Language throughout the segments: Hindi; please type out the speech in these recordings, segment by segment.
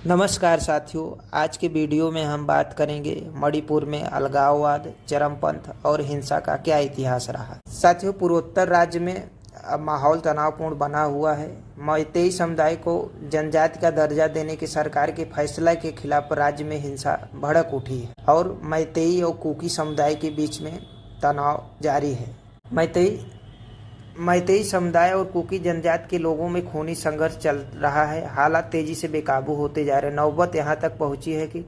नमस्कार साथियों, आज के वीडियो में हम बात करेंगे मणिपुर में अलगाववाद, चरमपंथ और हिंसा का क्या इतिहास रहा। साथियों, पूर्वोत्तर राज्य में अब माहौल तनावपूर्ण बना हुआ है। मैतेई समुदाय को जनजाति का दर्जा देने के सरकार के फैसला के खिलाफ राज्य में हिंसा भड़क उठी है और मैतेई और कुकी समुदाय के बीच में तनाव जारी है। मैतेई समुदाय और कुकी जनजाति के लोगों में खूनी संघर्ष चल रहा है। हालात तेजी से बेकाबू होते जा रहे हैं। नौबत यहाँ तक पहुंची है कि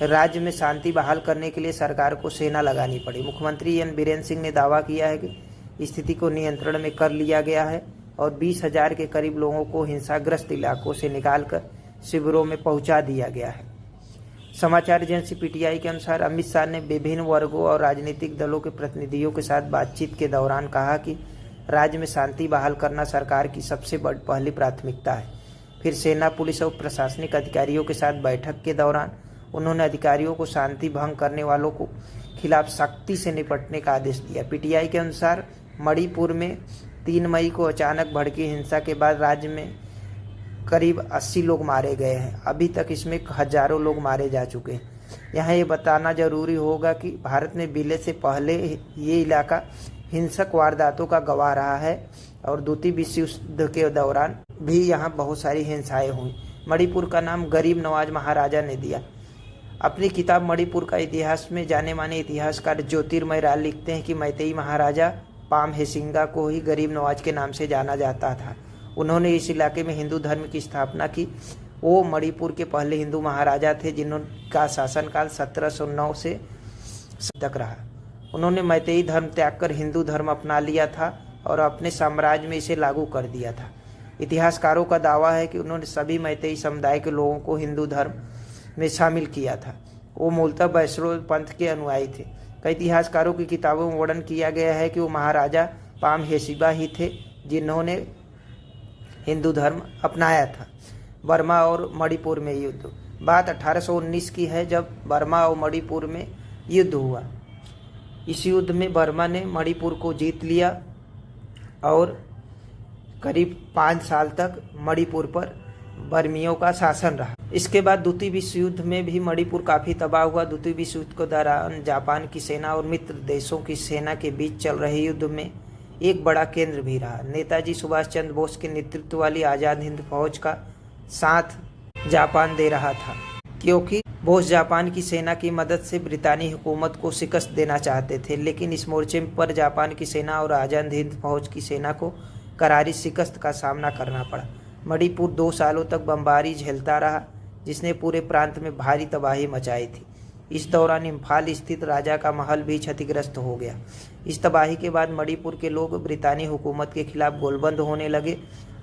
राज्य में शांति बहाल करने के लिए सरकार को सेना लगानी पड़ी। मुख्यमंत्री एन बीरेन सिंह ने दावा किया है कि स्थिति को नियंत्रण में कर लिया गया है और 20,000 के करीब लोगों को हिंसाग्रस्त इलाकों से निकालकर शिविरों में पहुंचा दिया गया है। समाचार एजेंसी पीटीआई के अनुसार अमित शाह ने विभिन्न वर्गों और राजनीतिक दलों के प्रतिनिधियों के साथ बातचीत के दौरान कहा कि राज्य में शांति बहाल करना सरकार की सबसे बड़ी पहली प्राथमिकता है। फिर सेना, पुलिस और प्रशासनिक अधिकारियों के साथ बैठक के दौरान उन्होंने अधिकारियों को शांति भंग करने वालों को खिलाफ सख्ती से निपटने का आदेश दिया। पीटीआई के अनुसार मणिपुर में 3 मई को अचानक भड़की हिंसा के बाद राज्य में करीब 80 लोग मारे गए हैं। अभी तक इसमें हजारों लोग मारे जा चुके हैं। यहाँ ये बताना जरूरी होगा कि भारत में विलय से पहले ये इलाका हिंसक वारदातों का गवाह रहा है और द्वितीय विश्व युद्ध के दौरान भी यहाँ बहुत सारी हिंसाएं हुई। मणिपुर का नाम गरीब नवाज महाराजा ने दिया। अपनी किताब मणिपुर का इतिहास में जाने माने इतिहासकार ज्योतिर्मय राय लिखते हैं कि मैतेई महाराजा पाम हेसिंगा को ही गरीब नवाज के नाम से जाना जाता था। उन्होंने इस इलाके में हिंदू धर्म की स्थापना की। वो मणिपुर के पहले हिंदू महाराजा थे जिनका शासनकाल 1709 से तक रहा। उन्होंने मैतेई धर्म त्याग कर हिंदू धर्म अपना लिया था और अपने साम्राज्य में इसे लागू कर दिया था। इतिहासकारों का दावा है कि उन्होंने सभी मैतेई समुदाय के लोगों को हिंदू धर्म में शामिल किया था। वो मूलतः वैष्णव पंथ के अनुयायी थे। कई इतिहासकारों की किताबों में वर्णन किया गया है कि वो महाराजा पाम हेसिबा ही थे जिन्होंने हिंदू धर्म अपनाया था। बर्मा और मणिपुर में युद्ध। बात 1819 की है जब बर्मा और मणिपुर में युद्ध हुआ। इस युद्ध में बर्मा ने मणिपुर को जीत लिया और करीब 5 साल तक मणिपुर पर बर्मियों का शासन रहा। इसके बाद द्वितीय विश्व युद्ध में भी मणिपुर काफ़ी तबाह हुआ। द्वितीय विश्व युद्ध के दौरान जापान की सेना और मित्र देशों की सेना के बीच चल रहे युद्ध में एक बड़ा केंद्र भी रहा। नेताजी सुभाष चंद्र बोस के नेतृत्व वाली आज़ाद हिंद फौज का साथ जापान दे रहा था, क्योंकि बोस जापान की सेना की मदद से ब्रितानी हुकूमत को शिकस्त देना चाहते थे। लेकिन इस मोर्चे पर जापान की सेना और आज़ाद हिंद फौज की सेना को करारी शिकस्त का सामना करना पड़ा। मणिपुर 2 सालों तक बमबारी झेलता रहा, जिसने पूरे प्रांत में भारी तबाही मचाई थी। इस दौरान इम्फाल स्थित राजा का महल भी क्षतिग्रस्त हो गया। इस तबाही के बाद मणिपुर के लोग ब्रितानी हुकूमत के खिलाफ गोलबंद होने लगे।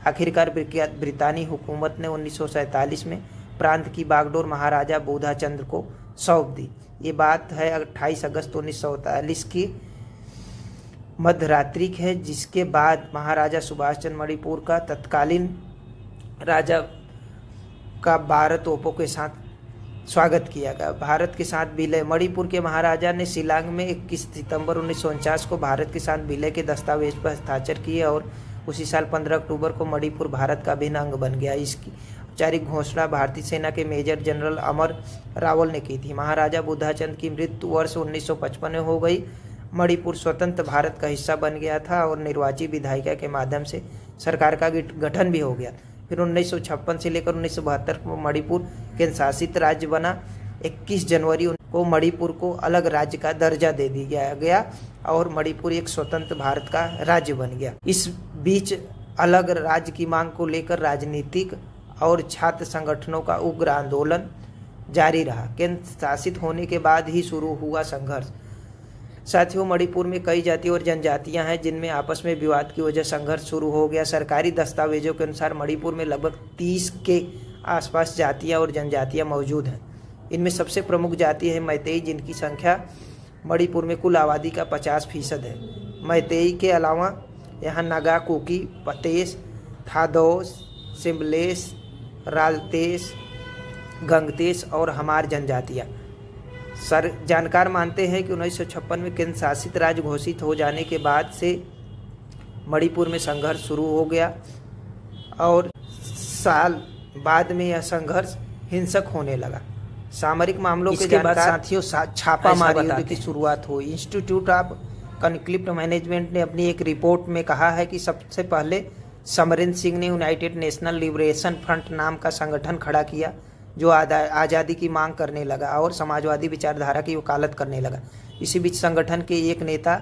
आखिरकार ब्रितानी हुकूमत ने 1947 में प्रांत की बागडोर महाराजा बोधा चंद्र को सौंप दी। ये बात है 28 अगस्त 1947 की मध्यरात्रि है, जिसके बाद महाराजा सुभाष चंद्र मणिपुर का तत्कालीन राजा का 12 तोपों के साथ स्वागत किया गया। भारत के साथ विलय। मणिपुर के महाराजा ने शिलांग में 21 सितंबर 1949 को भारत के साथ विलय के दस्तावेज पर हस्ताक्षर किए और उसी साल 15 अक्टूबर को मणिपुर भारत का अभिन्न अंग बन गया। इसकी औपचारिक घोषणा भारतीय सेना के मेजर जनरल अमर रावल ने की थी। महाराजा बुद्धाचंद की मृत्यु वर्ष 1955 में हो गई। मणिपुर स्वतंत्र भारत का हिस्सा बन गया था और निर्वाचित विधायिका के माध्यम से सरकार का गठन भी हो गया। फिर 1956 से लेकर 1972 को मणिपुर केंद्र शासित राज्य बना। 21 जनवरी को मणिपुर को अलग राज्य का दर्जा दे दिया गया और मणिपुर एक स्वतंत्र भारत का राज्य बन गया। इस बीच अलग राज्य की मांग को लेकर राजनीतिक और छात्र संगठनों का उग्र आंदोलन जारी रहा। केंद्र शासित होने के बाद ही शुरू हुआ संघर्ष। साथियों, मणिपुर में कई जातियां और जनजातियां हैं जिनमें आपस में विवाद की वजह संघर्ष शुरू हो गया। सरकारी दस्तावेजों के अनुसार मणिपुर में लगभग 30 के आसपास जातियां और जनजातियां मौजूद हैं। इनमें सबसे प्रमुख जाति है मैतेई, जिनकी संख्या मणिपुर में कुल आबादी का 50% है। मैतेई के अलावा यहाँ नागा, कुकी, पतेश, थादोस, सिम्बलेस, रालतेस, गंगतेश और हमार जनजातियाँ। जानकार मानते हैं कि 1956 में केंद्र शासित राज्य घोषित हो जाने के बाद से मणिपुर में संघर्ष शुरू हो गया और साल बाद में यह संघर्ष हिंसक होने लगा। सामरिक मामलों के बाद साथियों छापामारी युद्ध की शुरुआत हुई। इंस्टीट्यूट ऑफ कॉन्फ्लिक्ट मैनेजमेंट ने अपनी एक रिपोर्ट में कहा है कि सबसे पहले समरेंद्र सिंह ने यूनाइटेड नेशनल लिबरेशन फ्रंट नाम का संगठन खड़ा किया, जो आज़ादी की मांग करने लगा और समाजवादी विचारधारा की वकालत करने लगा। इसी बीच संगठन के एक नेता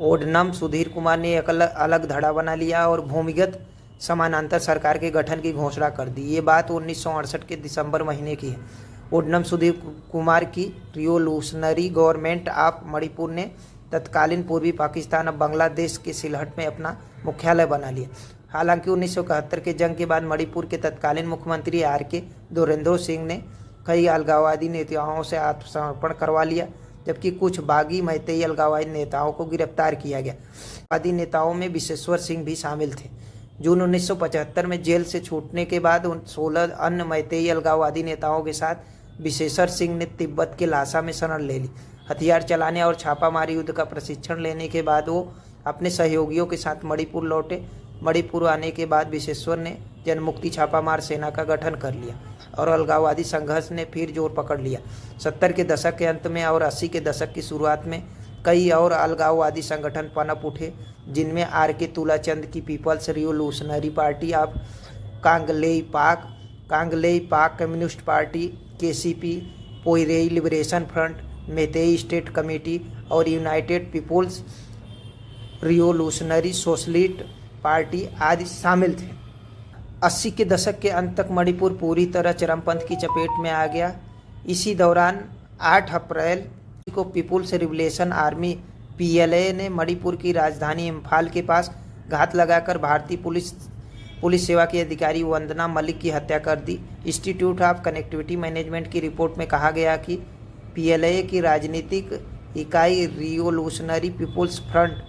ओडनम सुधीर कुमार ने एक अलग धड़ा बना लिया और भूमिगत समानांतर सरकार के गठन की घोषणा कर दी। ये बात 1968 के दिसंबर महीने की है। ओडनम सुधीर कुमार की रिवोल्यूशनरी गवर्नमेंट ऑफ मणिपुर ने तत्कालीन पूर्वी पाकिस्तान अब बांग्लादेश के सिलहट में अपना मुख्यालय बना लिया। हालांकि 1971 के जंग के बाद मणिपुर के तत्कालीन मुख्यमंत्री आर.के. दोरेंद्र सिंह ने कई अलगाववादी नेताओं से आत्मसमर्पण करवा लिया, जबकि कुछ बागी मैतेई अलगाववादी नेताओं को गिरफ्तार किया गया। अलगाववादी नेताओं में विश्वेश्वर सिंह भी शामिल थे। जून 1975 में जेल से छूटने के बाद 16 अन्य मैतेई अलगाववादी नेताओं के साथ विश्वेश्वर सिंह ने तिब्बत के लासा में शरण ले ली। हथियार चलाने और छापामारी युद्ध का प्रशिक्षण लेने के बाद वो अपने सहयोगियों के साथ मणिपुर लौटे। मणिपुर आने के बाद विश्वेश्वर ने जनमुक्ति छापामार सेना का गठन कर लिया और अलगाववादी संघर्ष ने फिर जोर पकड़ लिया। 70 के दशक के अंत में और 80 के दशक की शुरुआत में कई और अलगाववादी संगठन पनप उठे, जिनमें आर.के. तुलाचंद की people's revolutionary party of Kangleipak communist party, KCP, Poirei liberation front, Meitei state committee और united people's revolutionary socialist party आदि शामिल थे। 80 के दशक के अंत तक मणिपुर पूरी तरह चरमपंथ की चपेट में आ गया। इसी दौरान 8 अप्रैल को पीपुल्स लिबरेशन आर्मी PLA ने मणिपुर की राजधानी इम्फाल के पास घात लगाकर भारतीय पुलिस सेवा की अधिकारी वंदना मलिक की हत्या कर दी। इंस्टीट्यूट ऑफ कनेक्टिविटी मैनेजमेंट की रिपोर्ट में कहा गया कि PLA की राजनीतिक इकाई रिवोल्यूशनरी पीपुल्स फ्रंट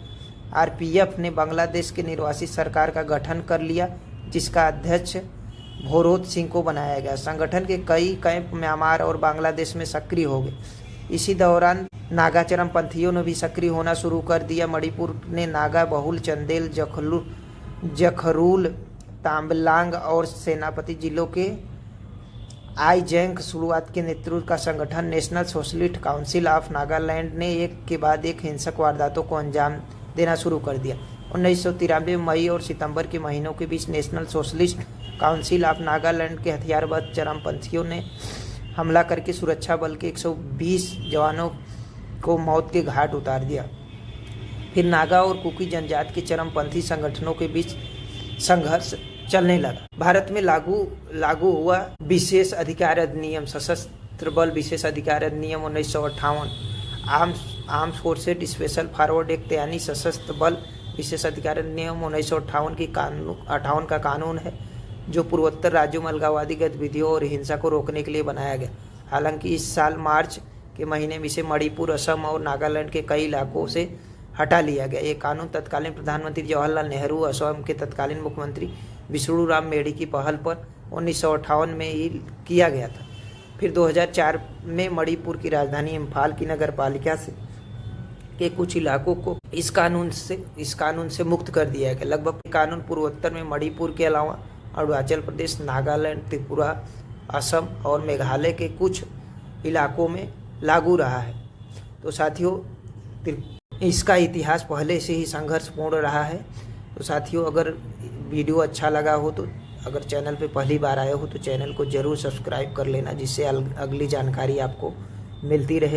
RPF ने बांग्लादेश के निर्वासित सरकार का गठन कर लिया, जिसका अध्यक्ष भोरोत सिंह को बनाया गया। संगठन के कई कैंप म्यांमार और बांग्लादेश में सक्रिय हो गए। इसी दौरान नागा चरमपंथियों ने भी सक्रिय होना शुरू कर दिया। मणिपुर ने नागा, बहुल, चंदेल, जखरूल, ताम्बलांग और सेनापति जिलों के आईजैंक शुरुआत के नेतृत्व का संगठन national socialist council of Nagaland ने एक के बाद एक हिंसक वारदातों को अंजाम देना शुरू कर दिया। 1993 मई और सितंबर के महीनों के बीच national socialist council of Nagaland के हथियारबंद चरमपंथियों ने हमला करके सुरक्षा बल के 120 जवानों को मौत के घाट उतार दिया। फिर नागा और कुकी जनजाति के चरमपंथी संगठनों के बीच संघर्ष चलने लगा। भारत में लागू हुआ विशेष अधिकार अधिनियम, सशस्त्र बल विशेष अधिकार अधिनियम 1958, arms forces special forward act यानी सशस्त्र बल विशेष अधिकार अधिनियम 1958 का कानून है, जो पूर्वोत्तर राज्यों में अलगाववादी गतिविधियों और हिंसा को रोकने के लिए बनाया गया। हालांकि इस साल मार्च के महीने में इसे मणिपुर, असम और नागालैंड के कई इलाकों से हटा लिया गया। ये कानून तत्कालीन प्रधानमंत्री जवाहरलाल नेहरू, असम के तत्कालीन मुख्यमंत्री विष्णुराम मेढ़ी की पहल पर 1958 में ही किया गया था। फिर 2004 में मणिपुर की राजधानी इम्फाल की नगर पालिका के कुछ इलाकों को इस कानून से मुक्त कर दिया गया। लगभग कानून पूर्वोत्तर में मणिपुर के अलावा अरुणाचल प्रदेश, नागालैंड, त्रिपुरा, असम और मेघालय के कुछ इलाकों में लागू रहा है। तो साथियों, इसका इतिहास पहले से ही संघर्षपूर्ण रहा है। तो साथियों, अगर वीडियो अच्छा लगा हो तो अगर चैनल पे पहली बार आए हो तो चैनल को ज़रूर सब्सक्राइब कर लेना, जिससे अगली जानकारी आपको मिलती रहे।